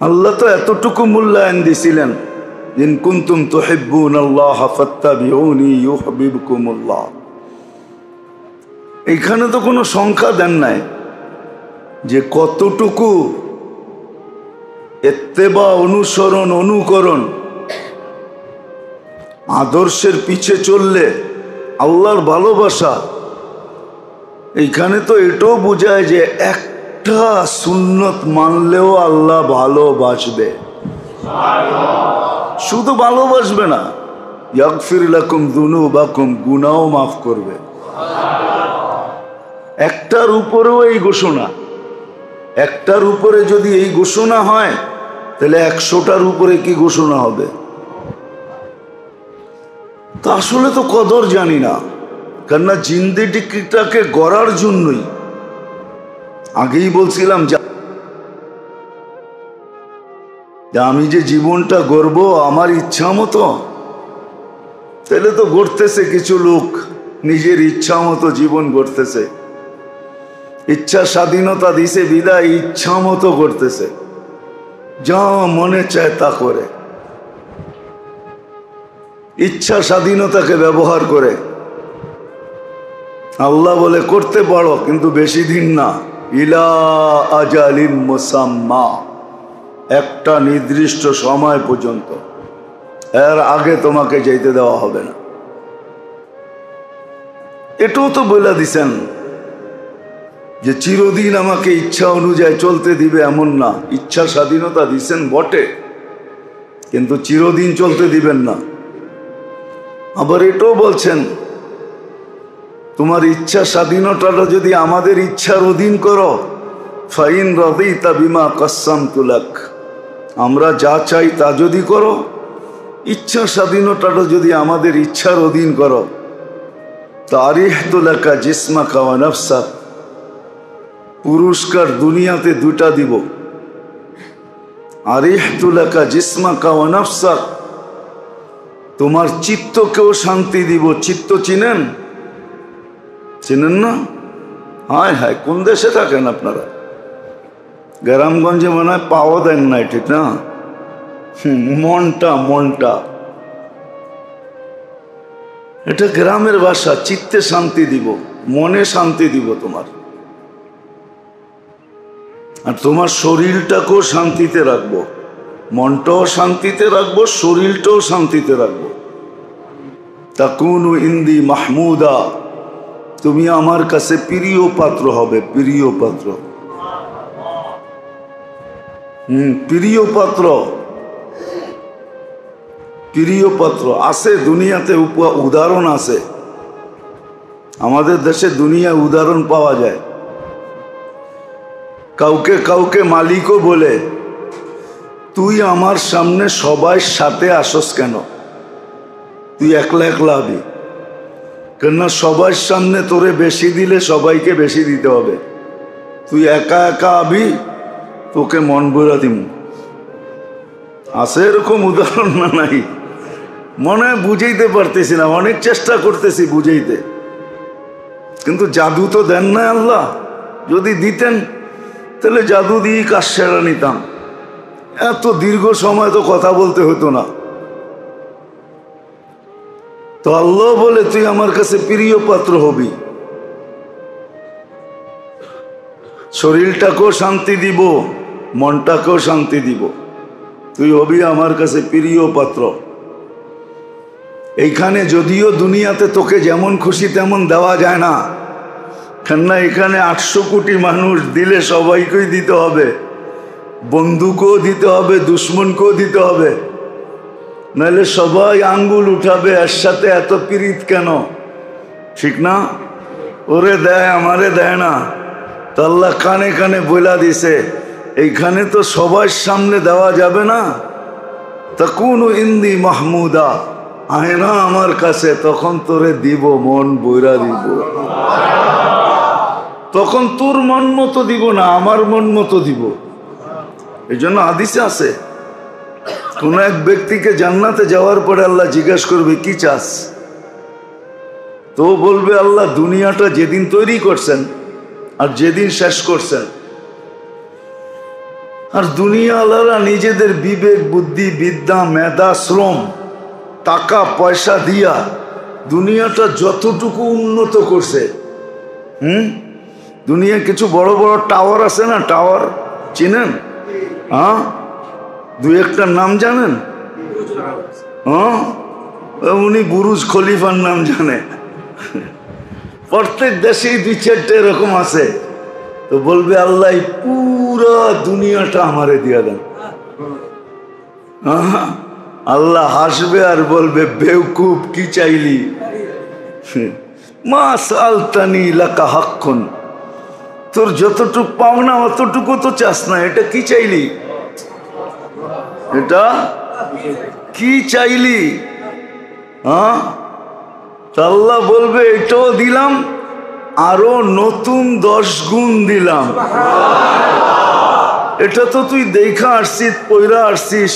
আল্লাহ তো এতটুকু মূল্যায়ন দিছিলেন, ইন কুনতুম তুহিব্বুনাল্লাহ ফাত্তাবিউনি ইউহিব্বুকুমুল্লাহ। এইখানে তো কোনো সংখ্যা দেন নাই যে কতটুকু ইত্তেবা, অনুসরণ, অনুকরণ, আদর্শের পিছে চললে আল্লাহর ভালোবাসা। এইখানে তো এটাও বোঝায় যে একটা সুন্নত মানলেও আল্লাহ ভালোবাসবে। শুধু ভালোবাসবে না, ইয়াগফির লাকুম যুনুবাকুম, গুনাহও মাফ করবে। একটার উপরেও এই ঘোষণা, একটার উপরে যদি এই ঘোষণা হয় তাহলে 100টার উপরে কি ঘোষণা হবে? তো আসলে তো কদর জানি না, কেননা জিন্দেগিটাকে গড়ার জন্যই আগেই বলছিলাম যে আমি যে জীবনটা গড়ব আমার ইচ্ছা মতো, তাহলে তো গড়তেছে কিছু লোক নিজের ইচ্ছা মতো জীবন গড়তেছে। ইচ্ছা স্বাধীনতা দিছে বিদায় ইচ্ছা মতো করতেছে, যা মনে চায় তা করে, ইচ্ছা স্বাধীনতাকে ব্যবহার করে। আল্লাহ বলে করতে পারো, কিন্তু বেশি দিন না, ইলা আজালিন মুসাম্মা, একটা নির্দিষ্ট সময় পর্যন্ত, এর আগে তোমাকে যেতে দেওয়া হবে না। এটাও তো বলে দিছেন যে চিরদিন আমাকে ইচ্ছা অনুযায়ী চলতে দিবে, এমন না। ইচ্ছা স্বাধীনতা দিছেন বটে, কিন্তু চিরদিন চলতে দিবেন না। আবার এটাও বলছেন তোমার ইচ্ছা স্বাধীনতাটা যদি আমাদের ইচ্ছার অধীন করো, ফাইন রাদিতা বিমা কাসসামতু লাক, আমরা যা চাই তা যদি করো, ইচ্ছা স্বাধীনতাটা যদি আমাদের ইচ্ছার অধীন করো, তারিহতু লাকা জিসমাকা ওয়া নাফসাক, পুরস্কার দুনিয়াতে দুটা দিব। আরিহতু লাকা জিসমাকা ওয়া নাফসাক, তোমার চিত্তকেও শান্তি দিব। চিত্ত চিনেন? চিনেন না? হায় হায়, কোন দেশে থাকেন আপনারা? গ্রামগঞ্জে মনে হয় পাওয়া দেন নাই, ঠিক না? মনটা, মনটা, এটা গ্রামের ভাষা। চিত্তে শান্তি দিব, মনে শান্তি দিব তোমার, আর তোমার শরীরটাকেও শান্তিতে রাখবো, মনটাও শান্তিতে রাখবো, শরীরটাও শান্তিতে রাখবো। তাকুনু ইন্দি মাহমুদা, তুমি আমার কাছে প্রিয় পাত্র হবে, প্রিয় পাত্র। প্রিয় পাত্র, প্রিয় পাত্র আছে দুনিয়াতে, উদাহরণ আছে আমাদের দেশে, দুনিয়ায় উদাহরণ পাওয়া যায়। কাউকে কাউকে মালিকও বলে, তুই আমার সামনে সবাই সাথে আসস কেন? তুই একলা একলা আবি, কেননা সবার সামনে তোরে বেশি দিলে সবাইকে বেশি দিতে হবে। তুই একা একা আবি, তোকে মন ভরা দিম। আছে এরকম উদাহরণ না নাই? মনে হয় বুঝাইতে পারতেছি না, অনেক চেষ্টা করতেছি বুঝাইতে, কিন্তু জাদু তো দেন না আল্লাহ। যদি দিতেন তাহলে জাদু দিয়ে কাজ সেরা নিতাম, এত দীর্ঘ সময় তো কথা বলতে হতো না। তো আল্লাহ বলে তুই আমার কাছে প্রিয় পাত্র হবি, শরীরটাকেও শান্তি দিব, মনটাকেও শান্তি দিব, তুই হবি আমার কাছে প্রিয় পাত্র। এইখানে যদিও দুনিয়াতে তোকে যেমন খুশি তেমন দেওয়া যায় না, কেননা এখানে 800 কোটি মানুষ, দিলে সবাইকেই দিতে হবে, বন্ধুকেও দিতে হবে, দুশ্মনকেও দিতে হবে, নাহলে সবাই আঙ্গুল উঠাবে, এর সাথে এত পীড়িত কেন? ঠিক না? ওরে দেয়, আমারে দেয় না। তো আল্লাহ কানে কানে বইলা দিছে, এইখানে তো সবার সামনে দেওয়া যাবে না। তাকুনু ইন্দি মাহমুদা, আয় না আমার কাছে, তখন তোরে দিব, মন বইরা দিব। তখন তোর মন মতো দিব না, আমার মন মতো দিব। এই জন্য হাদিসে আছে, কোন এক ব্যক্তিকে জান্নাতে যাওয়ার পরে আল্লাহ জিজ্ঞাসা করবে কি চাস? তো বলবে আল্লাহ দুনিয়াটা যেদিন তৈরি করছেন আর যেদিন শেষ করছেন, আর দুনিয়াওয়ালারা নিজেদের বিবেক বুদ্ধি বিদ্যা মেধা শ্রম টাকা পয়সা দিয়া দুনিয়াটা যতটুকু উন্নত করছে, দুনিয়া কিছু বড় বড় টাওয়ার আছে না, টাওয়ার চিনেন? হ্যাঁ, দু একটার নাম জানেন? হ্যাঁ, উনি বুরুজ খলিফার নাম জানে। প্রত্যেক দেশেই দুই চারটে এরকম আছে। তো বলবে আল্লাহ পুরা দুনিয়াটা আমারে দিয়া দেন। আল্লাহ হাসবে আর বলবে বেওকুফ, কি চাইলি? মা সালতানি লাকা হাক্কুন, তোর যতটুক পাওনা অতটুকু তো চাস না, এটা কি চাইলি? এটা কি চাইলি? হ্যাঁ, আল্লাহ বলবে এটাও দিলাম, আরো নতুন 10 গুণ দিলাম। এটা তো তুই দেখা আসছিস, পয়রা আসছিস।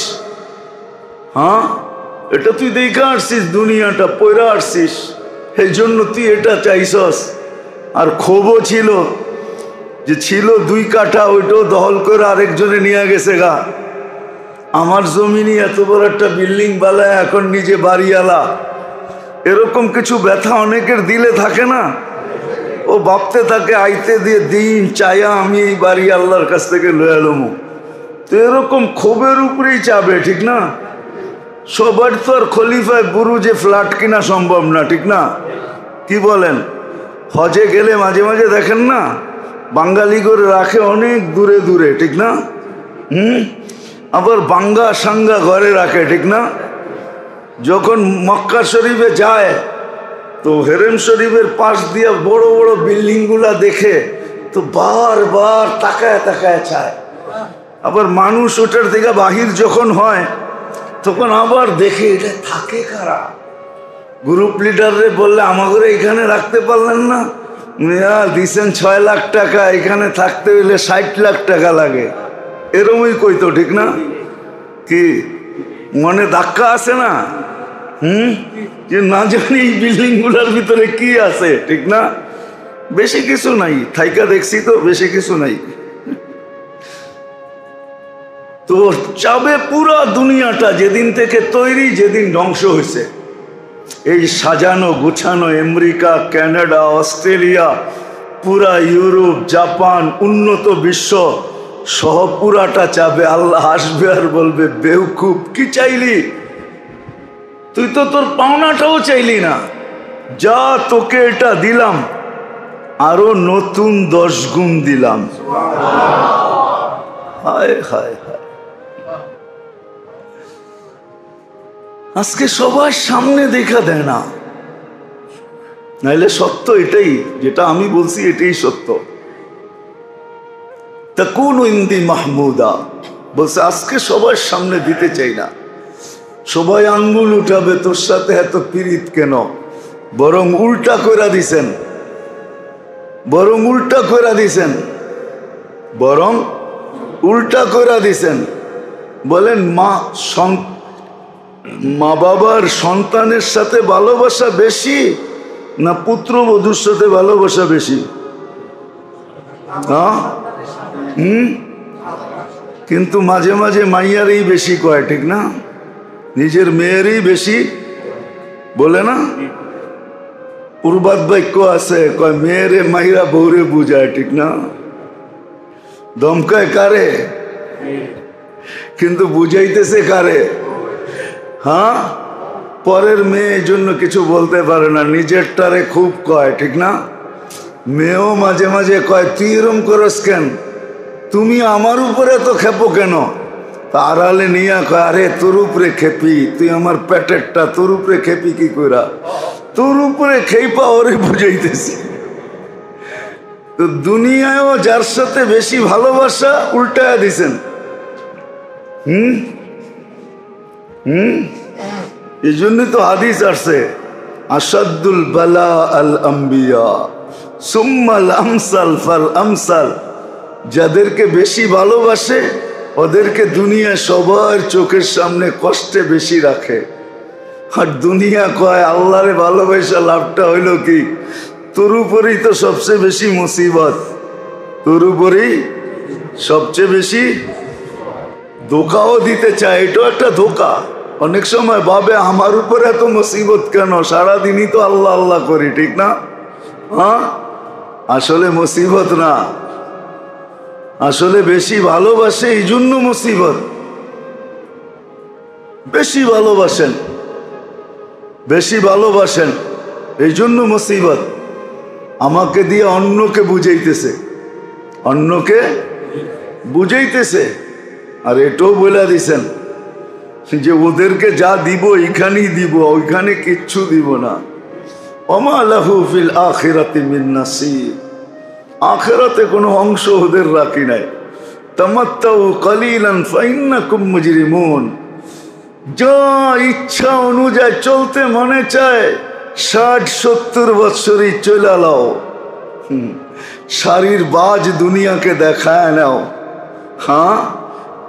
হ্যাঁ, এটা তুই দেখা আসছিস, দুনিয়াটা পয়রা আসছিস, এই জন্য তুই এটা চাইছস। আর ক্ষোভও ছিল যে ছিল 2 কাঠা, ওইটাও দখল করে আরেকজনে নিয়ে গেছে গা। আমার জমিনই এত বড় একটা বিল্ডিং বালায়, এখন নিজে বাড়িওয়ালা। এরকম কিছু ব্যথা অনেকের দিলে থাকে না, ও ভাবতে থাকে আইতে দিয়ে দিন চায়া আমি এই বাড়ি আল্লাহর কাছ থেকে লয়ে এলাম। তো এরকম ক্ষোভের উপরেই চাবে, ঠিক না? সবার তো আর খলিফায় বুরুজে ফ্ল্যাট কিনা সম্ভব না, ঠিক না? কি বলেন? হজে গেলে মাঝে মাঝে দেখেন না, বাঙালি করে রাখে অনেক দূরে দূরে, ঠিক না? আবার বাঙ্গা সাঙ্গা ঘরে রাখে, ঠিক না? যখন মক্কা শরীফে যায় তো হেরেম শরীফের পাশ দিয়ে বড় বড় বিল্ডিংগুলা দেখে তো বারবার তাকায় তাকায় চায়। আবার মানুষ ওটার থেকে বাহির যখন হয় তখন আবার দেখে এটা থাকে কারা। গ্রুপ লিডাররে বললে আমাকে এখানে রাখতে পারলেন না, দিচ্ছেন 6 লাখ টাকা, এখানে থাকতে হইলে 60 লাখ টাকা লাগে, এরমই কইতো, ঠিক না? কি মনে ধাক্কা আছে না? যে না জানি এই বিল্ডিং গুলার ভিতরে কি আছে, ঠিক না? বেশি কিছু নাই, থাইকা দেখছি তো, বেশি কিছু নাই। তো চাবে পুরা দুনিয়াটা যেদিন থেকে তৈরি, যেদিন ধ্বংস হয়েছে, এই সাজানো গুছানো আমেরিকা, কানাডা, অস্ট্রেলিয়া, পুরা ইউরোপ, জাপান, উন্নত বিশ্ব সহ পুরাটা চাবে। আল্লাহ আসবে আর বলবে বেওকুফ, কি চাইলি? তুই তো তোর পাওনাটাও চাইলি না, যা তোকে এটা দিলাম, আরো নতুন 10 গুণ দিলাম। হায় হায় হায়, আজকে সবার সামনে দেখা দেয় না, নাইলে সত্য এটাই, যেটা আমি বলছি এটাই সত্য। তাকুনু ইনদি মাহমুদা বলছে আজকে সবার সামনে দিতে চাই না, সবাই আঙ্গুল উঠাবে তোর সাথে এত পীড়িত কেন? বরং উল্টা কইরা দিছেন, বরং উল্টা কইরা দিছেন, বরং উল্টা কইরা দিছেন। বলেন মা বাবার সন্তানের সাথে ভালোবাসা বেশি না পুত্রবধূর সাথে ভালোবাসা বেশি? হ্যাঁ, কিন্তু মাঝে মাঝে মাইয়ারই বেশি কয়, ঠিক না? নিজের মেয়েরই বেশি বলে না? পূর্বাদ বাক্য আছে, কয় মেয়েরে মাইরা বউরে বুঝায়, ঠিক না? ধমকায় কারে? কিন্তু বুঝাইতেছে কারে? হ্যাঁ, পরের মেয়ে এই জন্য কিছু বলতে পারে না, নিজেরটারে খুব কয়, ঠিক না? মেয়েও মাঝে মাঝে কয় তুই এরম করস কেন, তুমি আমার উপরে তো খেপো কেন? আড়ালে নিয়ে কয় আরে তোর উপরে খেপি, তুই আমার পেটেরটা, তোর উপরে খেপি কি কইরা? তোর উপরে খেপা ওরে বুঝাইতেছি। তো দুনিয়ায়ও যার সাথে বেশি ভালোবাসা উল্টায়া দিছেন। এই জন্যই তো হাদিস আসছে, আসাদুল বালা আল আম্বিয়া সুম্মাল আমসাল ফাল আমসাল। যাদেরকে বেশি ভালোবাসে ওদেরকে দুনিয়া সবার চোখের সামনে কষ্টে বেশি রাখে। আর দুনিয়া কয় আল্লাহরে ভালোবাসা লাভটা হইল কি? তোর উপরেই তো সবচেয়ে বেশি মুসিবত, তোর উপরেই সবচেয়ে বেশি ধোকাও দিতে চায়, এটাও একটা ধোকা। অনেক সময় ভাবে আমার উপর এত মুসিবত কেন, সারাদিনই তো আল্লাহ আল্লাহ করি, ঠিক না? হ্যাঁ, আসলে মুসিবত না, আসলে বেশি ভালোবাসে এই জন্য মুসিবত। বেশি ভালোবাসেন, বেশি ভালোবাসেন এই জন্য মুসিবত। আমাকে দিয়ে অন্যকে বুঝাইতেছে, অন্যকে বুঝাইতেছে। আর এটাও বলে দিছেন যে ওদেরকে যা দিব এখানেই দিব, ওইখানে কিচ্ছু দিব না। ওমা লাহু ফিল আখিরাতি মিন নাসিব, আখিরাতে কোনো অংশ ওদের রাখি নাই। তামাত্তাউ কালিলান ফাইন্নাকুম মুজরিমুন, যা ইচ্ছা অনুযায়ী চলতে মনে চায় 60-70 বৎসরই চলে লাও, শাড়ির বাজ দুনিয়াকে দেখায় নাও। হ্যাঁ,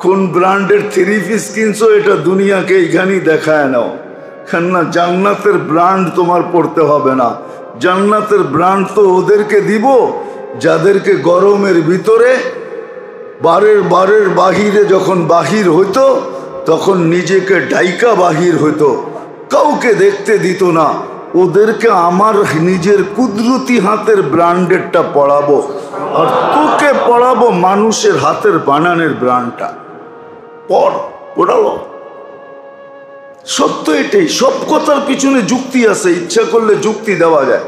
কোন ব্র্যান্ডের 3 পিস কিনছো এটা দুনিয়াকে এইখানেই দেখায় নাও। কেননা জান্নাতের ব্র্যান্ড তোমার পড়তে হবে না, জান্নাতের ব্র্যান্ড তো ওদেরকে দিব যাদেরকে গরমের ভিতরে বারের বাহিরে যখন বাহির হইতো তখন নিজেকে ডাইকা বাহির হইতো, কাউকে দেখতে দিত না। ওদেরকে আমার নিজের কুদরতি হাতের ব্র্যান্ডেরটা পড়াবো, আর তোকে পড়াবো মানুষের হাতের বানানের ব্র্যান্ডটা। পড়ালো। সত্য এটাই, সব কথার পিছনে যুক্তি আছে, ইচ্ছা করলে যুক্তি দেওয়া যায়।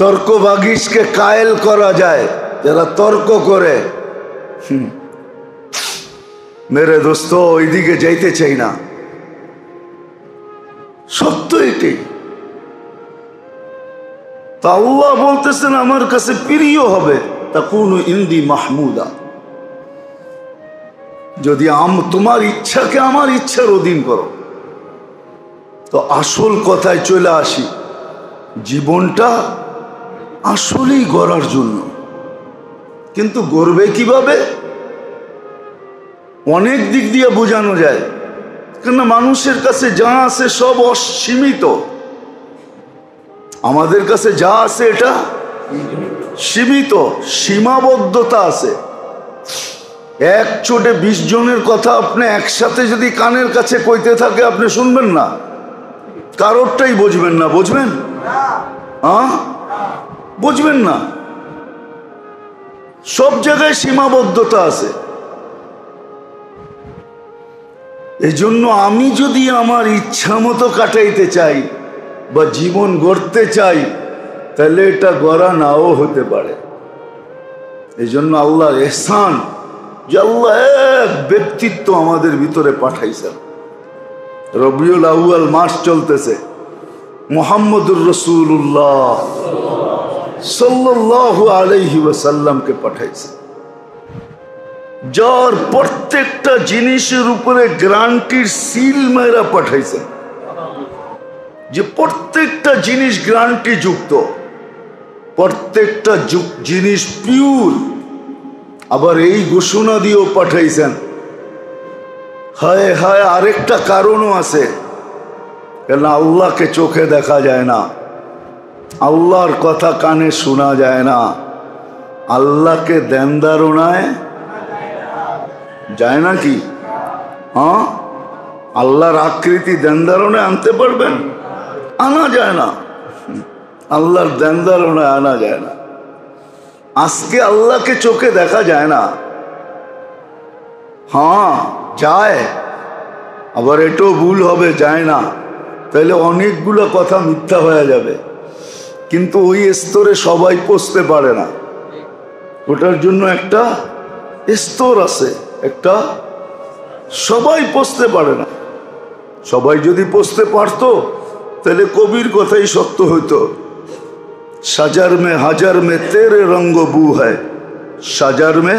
তর্ক বাগিসকে কায়েল করা যায়, যারা তর্ক করে। মেরে দোস্ত ওইদিকে যাইতে চাই না, সত্য এটাই। তা আল্লাহ বলতেছেন আমার কাছে প্রিয় হবে, তাকুনু ইনদি মাহমুদা, যদি তোমার ইচ্ছাকে আমার ইচ্ছার অধীন করো। তো আসল কথায় চলে আসি, জীবনটা আসলেই গড়ার জন্য, কিন্তু গড়বে কিভাবে? অনেক দিক দিয়ে বোঝানো যায়, কেননা মানুষের কাছে যা আছে সব অসীমিত। আমাদের কাছে যা আছে এটা সীমিত, সীমাবদ্ধতা আছে। এক চোটে 20 জনের কথা আপনি একসাথে যদি কানের কাছে কইতে থাকে আপনি শুনবেন না, কারোরটাই বুঝবেন না। বুঝবেন? বুঝবেন না। সব জায়গায় সীমাবদ্ধতা আছে। এই জন্য আমি যদি আমার ইচ্ছা মতো কাটাইতে চাই বা জীবন গড়তে চাই, তাহলে এটা গড়া নাও হতে পারে। এই জন্য আল্লাহর ইহসান যে আল্লাহ এক ব্যক্তিত্ব আমাদের ভিতরে পাঠাইছেন। রবিউল আউয়াল মাস চলতেছে, মুহাম্মদুর রাসূলুল্লাহ সাল্লাল্লাহু আলাইহি ওয়াসাল্লামকে পাঠাইছেন, যার প্রত্যেকটা জিনিসের উপরে গ্যারান্টির সিল মেরা পাঠাইছেন, যে প্রত্যেকটা জিনিস গ্যারান্টি যুক্ত, প্রত্যেকটা জিনিস পিওর। আবার এই ঘোষণা দিয়েও পাঠাইছেন, হায় হায় আরেকটা কারণও আছে, কেন আল্লাহকে চোখে দেখা যায় না, আল্লাহর কথা কানে শোনা যায় না, আল্লাহকে ধ্যান ধারণায় যায় না কি? হ্যাঁ, আল্লাহর আকৃতি ধ্যান ধারণায় আনতে পারবেন? আনা যায় না, আল্লাহর ধ্যান ধারণায় আনা যায় না। আজকে আল্লাহকে চোখে দেখা যায় না, হ্যাঁ যায়, আবার এটাও ভুল হবে যায় না, তাহলে অনেকগুলো কথা মিথ্যা হয়ে যাবে। কিন্তু ওই স্তরে সবাই পৌঁছতে পারে না, ওটার জন্য একটা স্তর আছে, একটা সবাই পৌঁছতে পারে না। সবাই যদি পৌঁছতে পারতো তাহলে কবির কথাই সত্য হইতো, সাজার মে হাজার মে তেরে রঙ্গ বু হ্যায়, সাজার মে,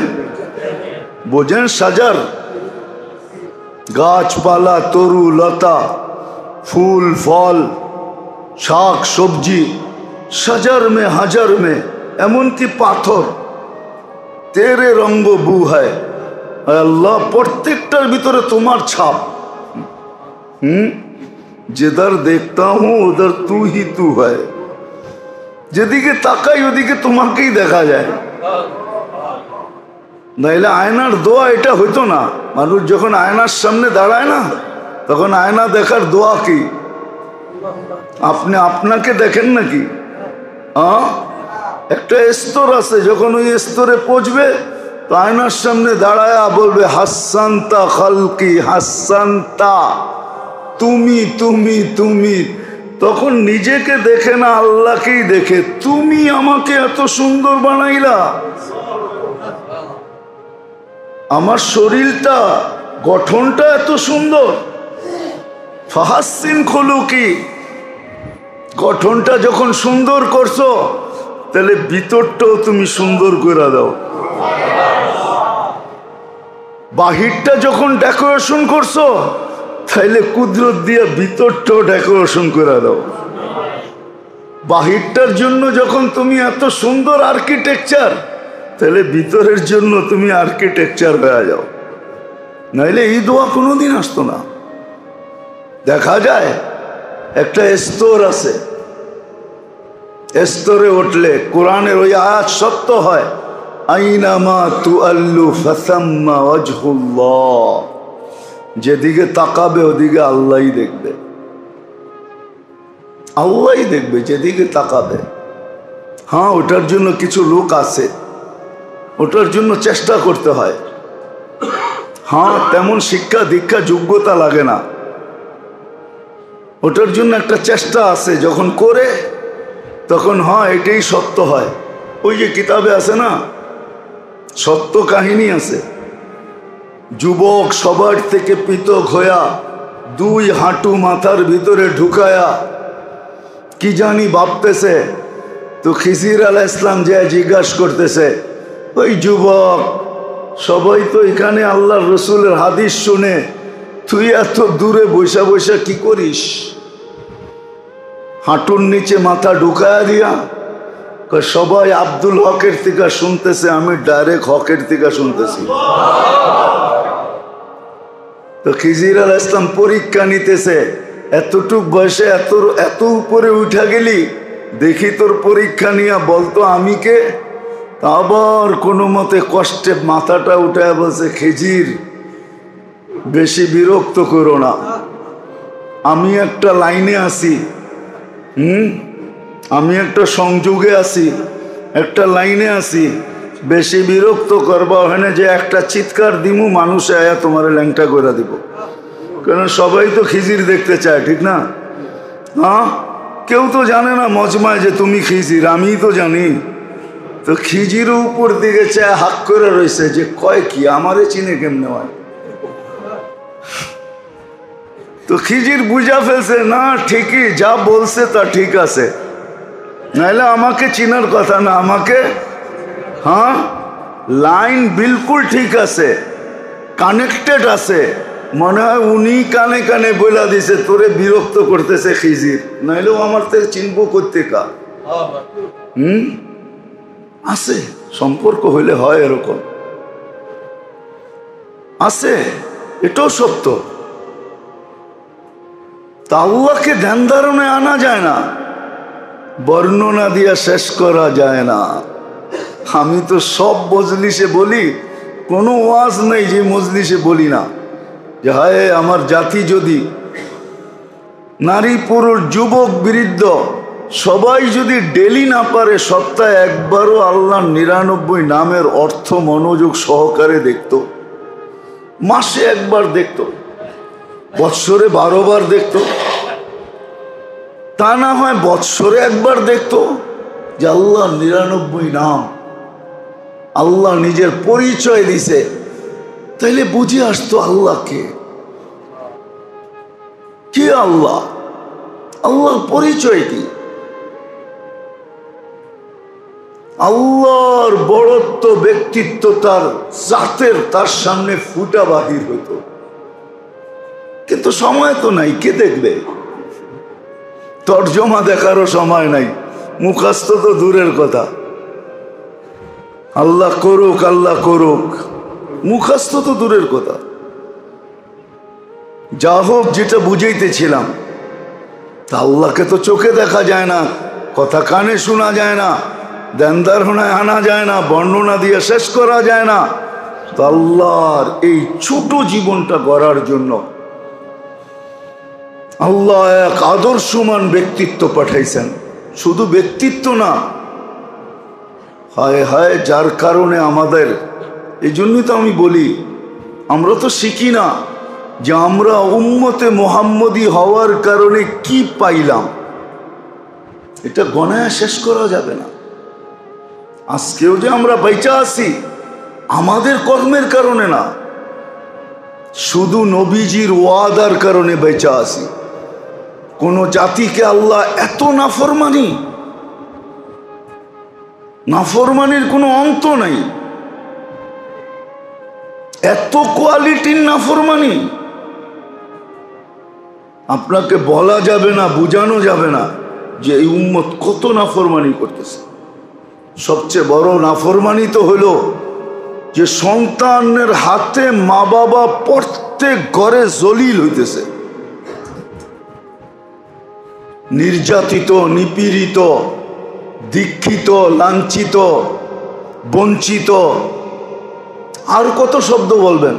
বোঝেন সাজার, গাছপালা, তরু লতা, ফুল ফল, শাক সবজি, সাজার মে হাজার মে, এমনকি পাথর, তেরে রঙ্গ বু হ্যায়, আল্লাহ প্রত্যেকটার ভিতরে তোমার ছাপ। যেদার দেখতা হুঁ উধার তু হি তু হ্যায়, যেদিকে তাকাই ওদিকে তোমাকেই দেখা যায়। নাইলে আয়নার দোয়া এটা হইতো না। মানুষ যখন আয়নার সামনে দাঁড়ায় না, তখন আয়না দেখার দোয়া কি? আপনি আপনাকে দেখেন নাকি? একটা স্তর আছে, যখন ওই স্তরে পৌঁছবে তো আয়নার সামনে দাঁড়ায় বলবে হাসানতা খালকি হাসানতা, তুমি তুমি তুমি। তখন নিজেকে দেখে না, আল্লাহকেই দেখে, তুমি আমাকে এত সুন্দর বানাইলা, আমার শরীরটা গঠনটা এত সুন্দর। ফাহাসিন খুলুকি, গঠনটা যখন সুন্দর করছো তাহলে ভিতরটাও তুমি সুন্দর করে দাও। বাহিরটা যখন ডেকোরেশন করছো তাইলে কুদরত দিয়ে ভিতরটাও ডেকোরেশন করে দাও। বাহিরটার জন্য যখন তুমি এত সুন্দর আর্কিটেকচার, তাহলে ভিতরের জন্য তুমি আর্কিটেকচার হয়ে যাও। নাইলে এই দোয়া কোনোদিন আসতো না। দেখা যায় একটা স্তর আছে, স্তরে উঠলে কোরআনের ওই আয়াত সত্য হয়, আইনামা তুআল্লু ফাসাম্মা ওয়াজহুল্লাহ, যেদিকে তাকাবে ওদিকে আল্লাহই দেখবে, আল্লাহই দেখবে যেদিকে তাকাবে। হ্যাঁ, ওটার জন্য কিছু লোক আছে, ওটার জন্য চেষ্টা করতে হয়। হ্যাঁ, তেমন শিক্ষা দীক্ষা যোগ্যতা লাগে না, ওটার জন্য একটা চেষ্টা আছে। যখন করে তখন হ্যাঁ এটাই সত্য হয়। ওই যে কিতাবে আছে না, সত্য কাহিনী আছে, যুবক সবার থেকে পৃথক হইয়া দুই হাঁটু মাথার ভিতরে ঢুকায়া কি জানি ভাবতেছে। তো খিজির আলাইহিস সালাম যে জিজ্ঞাসা করতেছে, ওই যুবক, সবাই তো এখানে আল্লাহর রসুলের হাদিস শুনে, তুই এত দূরে বৈশা বৈশা কি করিস? হাঁটুর নিচে মাথা ঢুকায়া দিয়া সবাই আব্দুল হকের থেকে শুনতেছে, আমি ডাইরেক্ট হকের থেকে শুনতেছি। তো খিজির আলাইহিস সালাম পরীক্ষা নিতেছে, এতটুক বয়সে এত উপরে উঠা গেলি, দেখি তোর পরীক্ষা নিয়ে বলতো আমি কে। আবার কোনো মতে কষ্টে মাথাটা উঠায় বলছে, খিজির বেশি বিরক্ত করো না, আমি একটা লাইনে আছি, আমি একটা সংযোগে আছি, একটা লাইনে আছি, বেশি বিরক্ত করবা ওখানে যে একটা চিৎকার দিমু মানুষে আয়া তোমার ল্যাংটা করে দিব। কারণ সবাই তো খিজির দেখতে চায়, ঠিক না? হ্যাঁ, কেউ তো জানে না মজমায় যে তুমি খিজির, আমিই তো জানি। তো খিজির উপর দিকে চায় হাক করে রয়েছে যে কয় কি, আমারে চিনে কেমনে হয়। তো খিজির বুঝা ফেলছে, না ঠিকই যা বলছে তা ঠিক আছে, নাইলে আমাকে চিনার কথা না, আমাকে হ্যাঁ লাইন বিলকুল ঠিক আছে, কানেক্টেড আছে, মনে হয় উনি কানে কানে বইলা দিছে তোরে বিরক্ত করতেছে খিজির, নাইলেও আমার থেকে চিনবো করতে কা। আছে সম্পর্ক হইলে হয় এরকম, আছে, এটাও সত্য। তা আল্লাহকে ধ্যান ধারণায় আনা যায় না, বর্ণনা দিয়া শেষ করা যায় না। আমি তো সব মজলিসে বলি, কোনো ওয়াজ নেই যে মজলিসে বলি না যে হায় আমার জাতি যদি, নারী পুরুষ যুবক বৃদ্ধ সবাই যদি ডেলি না পারে সপ্তাহে একবারও আল্লাহর 99 নামের অর্থ মনোযোগ সহকারে দেখত, মাসে একবার দেখত, বৎসরে 12 বার দেখত, তা না হয় বৎসরে একবার দেখত যে আল্লাহর 99 নাম, আল্লাহ নিজের পরিচয় দিছে, তাইলে বুঝে আসতো আল্লাহকে কি, আল্লাহ, আল্লাহর পরিচয় কি, আল্লাহর বড়ত্ব ব্যক্তিত্ব তার জাতের তার সামনে ফুটা বাহির হতো। কিন্তু সময় তো নাই, কে দেখবে? তর্জমা দেখারও সময় নাই, মুখস্থ তো দূরের কথা। আল্লাহ করুক, আল্লাহ করুক, মুখস্থ তো দূরের কথা। যা হোক, যেটা বুঝাইতেছিলাম, তা আল্লাহকে তো চোখে দেখা যায় না, কথা কানে শোনা যায় না, ধ্যান ধারণায় আনা যায় না, বর্ণনা দিয়ে শেষ করা যায় না। তো আল্লাহর এই ছোট জীবনটা গড়ার জন্য আল্লাহ এক আদর্শমান ব্যক্তিত্ব পাঠাইছেন। শুধু ব্যক্তিত্ব না, হায় হায়, যার কারণে আমাদের, এই জন্যই তো আমি বলি, আমরা তো শিখি না যে আমরা উম্মতে মুহাম্মদী হওয়ার কারণে কি পাইলাম, এটা গণায় শেষ করা যাবে না। আজকেও যে আমরা বেঁচে আছি আমাদের কর্মের কারণে না, শুধু নবীজির ওয়াদার কারণে বেঁচে আছি। কোন জাতিকে আল্লাহ এত নাফরমানির কোনো অন্ত নাই, এত কোয়ালিটির নাফরমানি আপনাকে বলা যাবে না, বোঝানো যাবে না যে এই উম্মত কত নাফরমানি করতেছে। সবচেয়ে বড় নাফরমানি তো হলো যে সন্তানের হাতে মা বাবা প্রত্যেক ঘরে জলিল হইতেছে, নির্যাতিত, নিপীড়িত, দীক্ষিত, লাঞ্ছিত, বঞ্চিত, আর কত শব্দ বলবেন।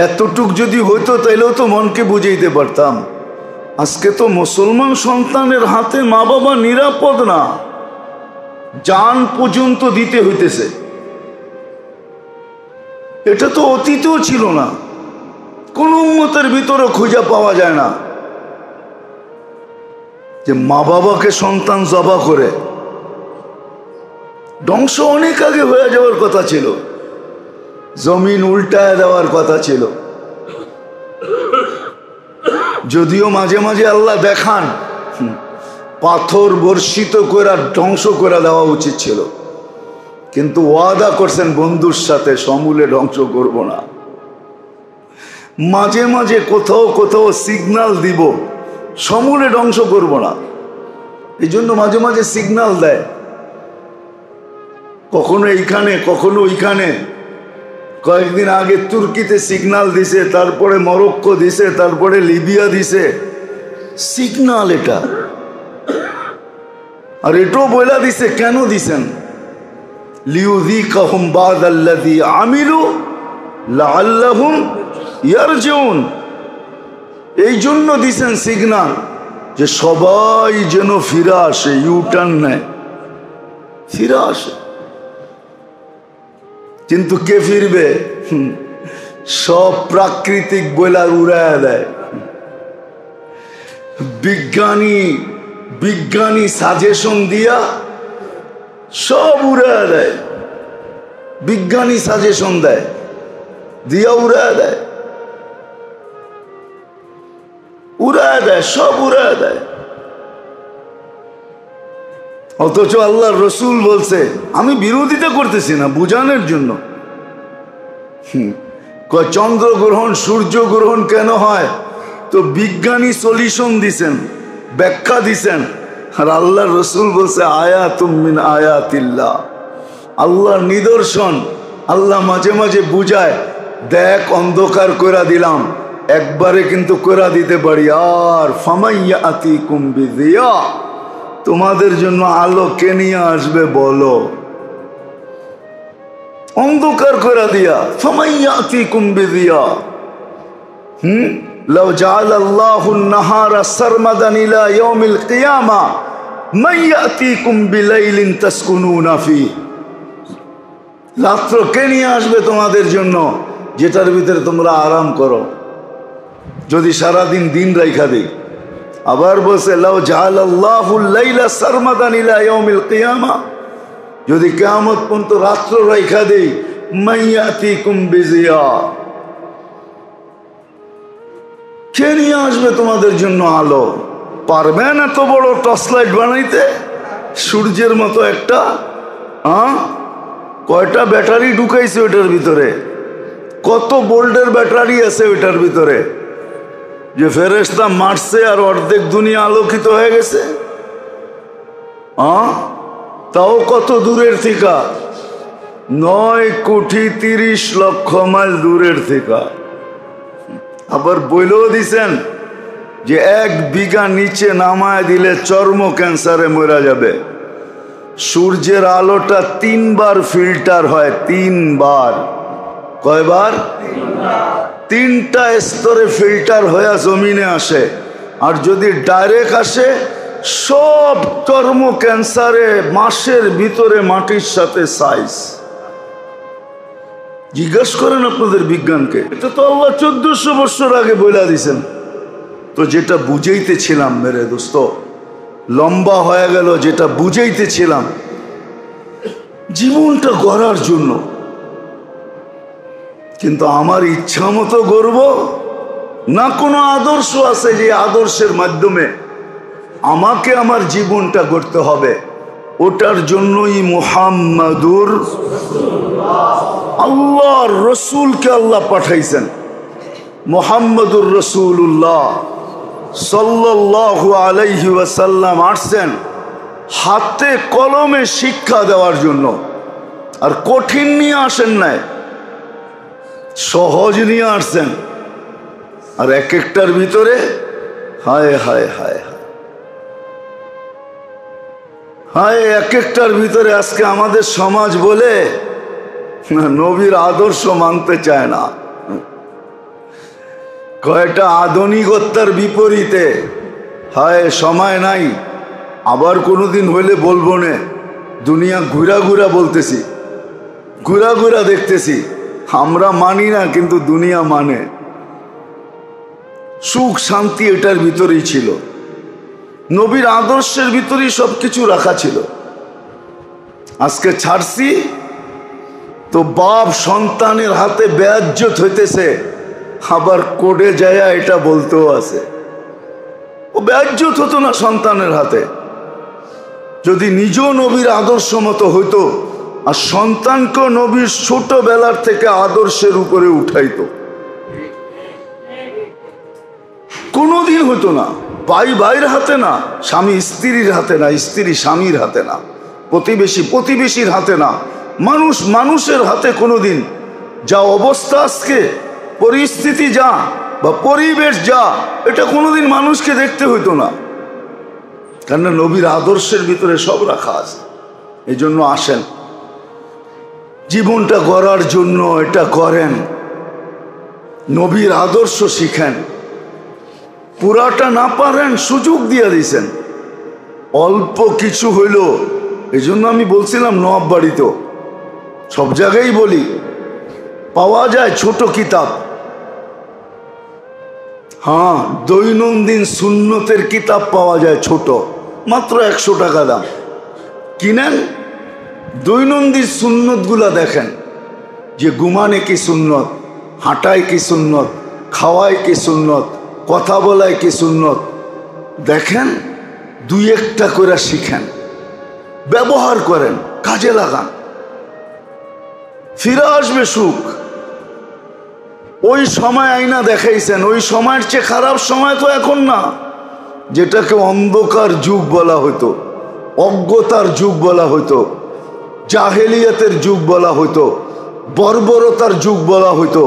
এতটুক যদি হইতো তাইলেও তো মনকে বুঝাইতে পারতাম। আজকে তো মুসলমান সন্তানের হাতে মা বাবা নিরাপদ না, জান পর্যন্ত দিতে হইতেছে। এটা তো অতীতেও ছিল না, কোন উম্মতের ভিতরে খুঁজে পাওয়া যায় না যে মা বাবাকে সন্তান জবা করে। ধ্বংস অনেক আগে হয়ে যাওয়ার কথা ছিল, জমিন উল্টায় দেওয়ার কথা ছিল। যদিও মাঝে মাঝে আল্লাহ দেখান পাথর বর্ষিত করে ধ্বংস করে দেওয়া উচিত ছিল, কিন্তু ওয়াদা করছেন বন্ধুর সাথে সমূলে ধ্বংস করব না। মাঝে মাঝে কোথাও কোথাও সিগন্যাল দিব, সমূলে ধ্বংস করব না। এই জন্য মাঝে মাঝে সিগন্যাল দেয়, কখনো এইখানে কখনো ওইখানে। কয়েকদিন আগে তুর্কিতে সিগন্যাল দিছে, তারপরে মরক্কো দিছে, তারপরে লিবিয়া দিছে। সিগন্যাল এটা, আর এটাও বলে দিছে কেন দিছেন, লিউযীকাহুম বা'দাল্লাযী আমিলু লাআল্লাহুম ইয়ারজিউন। এই জন্য দিছেন সিগন্যাল যে সবাই যেন ফিরে আসে, ইউটার্ন নেয়, ফিরে আসে। কিন্তু কে ফিরবে? সব প্রাকৃতিক বইলা উড়ায় দেয়। বিজ্ঞানী সাজেশন দিয়া সব উড়ায় দেয়, বিজ্ঞানী সাজেশন দেয়, দিয়া উড়ায় দেয়, সব উড়ায় দেয়। অথচ আল্লাহর রসুল বলছে, আমি বিরোধিতা করতেছি না, বুঝানোর জন্য। চন্দ্রগ্রহণ সূর্যগ্রহণ কেন হয়, তো বিজ্ঞানী সলিউশন দিছেন, ব্যাখ্যা দিছেন। আর আল্লাহর রসুল বলছে আয়াতুম মিন আয়াতিল্লাহ, আল্লাহর নিদর্শন। আল্লাহ মাঝে মাঝে বুঝায়, দেখ অন্ধকার কইরা দিলাম, একবারে কিন্তু কইরা দিতে পারি। আর ফামাইয়াতিকুম বিদিয়া, তোমাদের জন্য আলো কে নিয়ে আসবে বলো, অন্ধকার করে দিয়া। ফামাইয়াতিকুম বিদিয়া, লাউ জাআলাল্লাহু আন-নাহারা সারমাদান ইলা ইয়াউমিল কিয়ামা মান ইয়াতিকুম বিলাইলিন তাসকুনুনা ফি, রাত্র কে নিয়ে আসবে তোমাদের জন্য যেটার ভিতরে তোমরা আরাম করো, যদি সারাদিন দিন রাইখা দেই। আবার বলছে লাউ জাআলাল্লাহুল লাইলা সারমাদান ইলা ইয়াউমিল কিয়ামা, যদি কিয়ামত পর্যন্ত রাত্র রাইখা দেই, মাইয়াতিকুম বিজিয়া, কে নিয়ে আসবে তোমাদের জন্য আলো? পারবেন এত বড় টর্চ লাইট বানাইতে, সূর্যের মতো একটা? কয়টা ব্যাটারি ঢুকাইছে ওইটার ভিতরে, কত ভোল্টের ব্যাটারি আছে ওইটার ভিতরে, যে ফেরেশতা মারছে আর অর্ধেক দুনিয়া আলোকিত হয়ে গেছে। তাও কত দূরের থেকে, 9,30,00,000 মাইল দূরের থেকে। আবার বইলেও দিছেন যে 1 বিঘা নিচে নামায় দিলে চর্ম ক্যান্সারে মরা যাবে। সূর্যের আলোটা 3 বার ফিল্টার হয়, 3 বার। কয়বার? 3টা স্তরে ফিল্টার হয়ে জমিনে আসে। আর যদি ডাইরেক্ট আসে, সব চর্ম ক্যান্সারে মাসের ভিতরে মাটির সাথে সাইজ। জিজ্ঞাসা করেন আপনাদের বিজ্ঞানকে, এটা তো আল্লাহ 1400 বছর আগে বলে দিয়েছেন। তো যেটা বুঝাইতেছিলাম মেরে দোস্ত, লম্বা হয়ে গেল, যেটা বুঝাইতেছিলাম জীবনটা গড়ার জন্য, কিন্তু আমার ইচ্ছা মতো গড়ব না, কোনো আদর্শ আছে যে আদর্শের মাধ্যমে আমাকে আমার জীবনটা গড়তে হবে। ওটার জন্যই মুহাম্মাদুর আল্লাহর রসুলকে আল্লাহ পাঠাইছেন। মুহাম্মাদুর রাসূলুল্লাহ সাল্লাল্লাহু আলাইহি ওয়াসাল্লাম আসছেন হাতে কলমে শিক্ষা দেওয়ার জন্য। আর কঠিন নিয়ে আসেন নাই, সহজ নিয়ে আসছেন। আর এক একটার ভিতরে হায় হায় হায় হায়, এক একটার ভিতরে আজকে আমাদের সমাজ বলে নবীর আদর্শ মানতে চায় না। কয়টা আধুনিকতার বিপরীতে, হায় সময় নাই, আবার কোনোদিন হইলে বলবো না। দুনিয়া ঘুরা ঘুরা বলতেছি, ঘুরা ঘুরা দেখতেছি। আমরা মানি না, কিন্তু দুনিয়া মানে। সুখ শান্তি এটার ভিতরেই ছিল, নবীর আদর্শের ভিতরেই সব কিছু রাখা ছিল। আজকে ছাড়ছি তো বাপ সন্তানের হাতে বেয়াজ্জত হইতেছে, আবার কোর্টে যায় এটা বলতেও আছে। ও বেয়াজ্জত হতো না সন্তানের হাতে যদি নিজেও নবীর আদর্শ মতো হইতো, আর সন্তানকেও নবীর ছোটবেলার থেকে আদর্শের উপরে উঠাইতো। কোনোদিন হতো না। ভাই ভাইয়ের হাতে না, স্বামী স্ত্রীর হাতে না, স্ত্রী স্বামীর হাতে না, প্রতিবেশী প্রতিবেশীর হাতে না, মানুষ মানুষের হাতে কোনোদিন। যা অবস্থা আজকে, পরিস্থিতি যা বা পরিবেশ যা, এটা কোনোদিন মানুষকে দেখতে হইতো না। কেননা নবীর আদর্শের ভিতরে সব রাখা আছে। এই জন্য আসেন, জীবনটা গড়ার জন্য এটা করেন, নবীর আদর্শ শিখেন। পুরাটা না পারেন, সুযোগ দিয়ে দিয়েছেন, অল্প কিছু হইল। এই জন্য আমি বলছিলাম নবাব বাড়িতে, সব জায়গায় বলি, পাওয়া যায় ছোট কিতাব। হ্যাঁ, দৈনন্দিন সুন্নতের কিতাব পাওয়া যায় ছোট, মাত্র 100 টাকা দাম। কিনেন, দৈনন্দিন সুন্নতগুলা দেখেন, যে ঘুমানে কি সুন্নত, হাঁটায় কি সুন্নত, খাওয়ায় কি সুন্নত, কথা বলায় কি সুন্নত, দেখেন। 2-1টা করে শিখেন, ব্যবহার করেন, কাজে লাগান, ফিরে আসবে সুখ। ওই সময় আইনা দেখাইছেন, ওই সময়ের চেয়ে খারাপ সময় তো এখন না। যেটাকে অন্ধকার যুগ বলা হতো, অজ্ঞতার যুগ বলা হতো, জাহেলিয়াতের যুগ বলা হতো, বর্বরতার যুগ বলা হতো।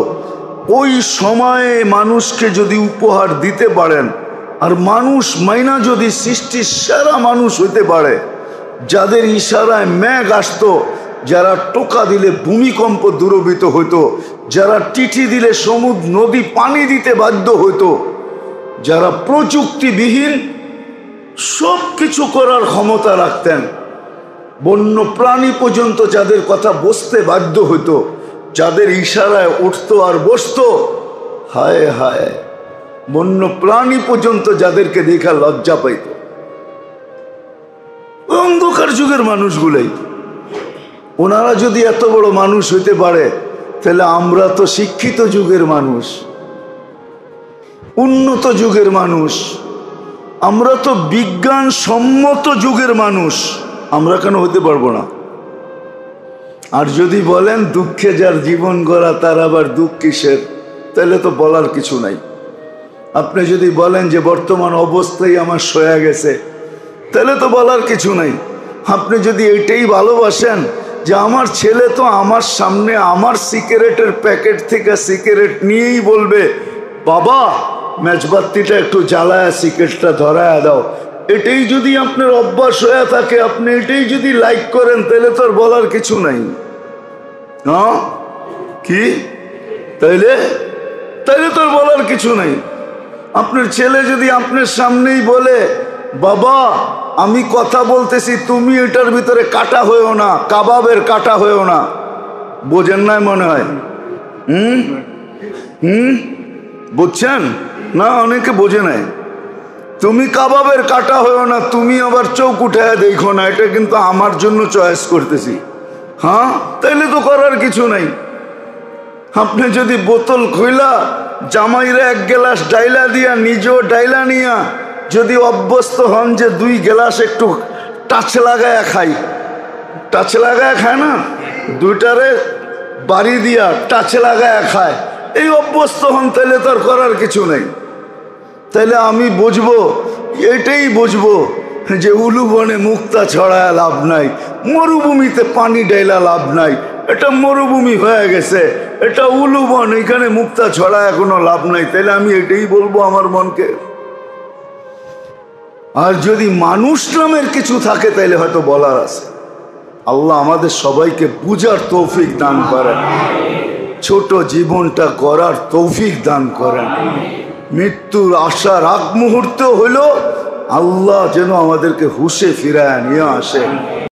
ওই সময়ে মানুষকে যদি উপহার দিতে পারেন, আর মানুষ মাইনা যদি সৃষ্টির সেরা মানুষ হইতে পারে, যাদের ইশারায় মেঘ আসতো, যারা টোকা দিলে ভূমিকম্প দূরভূত হইতো, যারা চিঠি দিলে সমুদ্র নদী পানি দিতে বাধ্য হইতো, যারা প্রযুক্তিবিহীন সব কিছু করার ক্ষমতা রাখতেন, বন্য প্রাণী পর্যন্ত যাদের কথা বসতে বাধ্য হইতো, যাদের ইশারায় উঠতো আর বসতো, হায় হায়, বন্য প্রাণী পর্যন্ত যাদেরকে দেখা লজ্জা পাইত। অন্ধকার যুগের মানুষগুলাই, ওনারা যদি এত বড় মানুষ হইতে পারে, তাহলে আমরা তো শিক্ষিত যুগের মানুষ, উন্নত যুগের মানুষ, আমরা তো বিজ্ঞান সম্মত যুগের মানুষ, আমরা কেন হতে পারবো না? আর যদি বলেন দুঃখে যার জীবন গড়া তার আবার দুঃখ কিসের, তাহলে তো বলার কিছু নাই। আপনি যদি বলেন যে বর্তমান অবস্থায় আমার সয়া গেছে, তাহলে তো বলার কিছু নাই। আপনি যদি এটাই ভালোবাসেন যে আমার ছেলে তো আমার সামনে আমার সিগারেটের প্যাকেট থেকে সিগারেট নিয়েই বলবে, বাবা মেজবাতিটা একটু জ্বালায় সিগারেটটা ধরায় দাও, এটাই যদি আপনার অভ্যাস হয়ে থাকে, আপনি এটাই যদি লাইক করেন, তাহলে তো আর বলার কিছু নাই। হ্যাঁ কি? তাইলে তাইলে তো আর বলার কিছু নাই। আপনার ছেলে যদি আপনার সামনেই বলে, বাবা আমি কথা বলতেছি, তুমি এটার ভিতরে কাটা হয়েও না, কাবাবের কাটা হয়েও না, বোঝেন নাই মনে হয়? বুঝছেন না? অনেকে বোঝে নাই। তুমি কাবাবের কাটা হয়েও না, তুমি আবার চোখ উঠায় দেখো না, এটা কিন্তু আমার জন্য চয়েস করতেছি। হ্যাঁ, তাইলে তো করার কিছু নাই। আপনি যদি বোতল খুইলা জামাইরে এক গ্লাস ডাইলা দিয়া, নিজেও ডাইলা নিয়া যদি অভ্যস্ত হন যে 2 গ্লাস একটু টাচ লাগায় খাই, টাচ লাগায় খায় না, 2টারে বাড়ি দিয়া টাচ লাগায় খায়, এই অভ্যস্ত হন, তাইলে তার করার কিছু নেই। তাইলে আমি বুঝবো, এটাই বুঝবো যে উলুবনে মুক্তা ছড়ায় লাভ নাই, মরুভূমিতে পানি ডাইলা লাভ নাই। এটা মরুভূমি হয়ে গেছে, এটা উলুবন, এখানে মুক্তা ছড়ায় কোনো লাভ নাই। তাইলে আমি এটাই বলবো আমার মনকে। আর যদি মানুষ নামের কিছু থাকে তাইলে হয়তো বলার আছে। আল্লাহ আমাদের সবাইকে বুঝার তৌফিক দান করেন, ছোট জীবনটা করার তৌফিক দান করেন। মৃত্যুর আশার আগ মুহূর্ত হইল আল্লাহ যেন আমাদেরকে হুশে ফিরায় নিয়ে আসেন।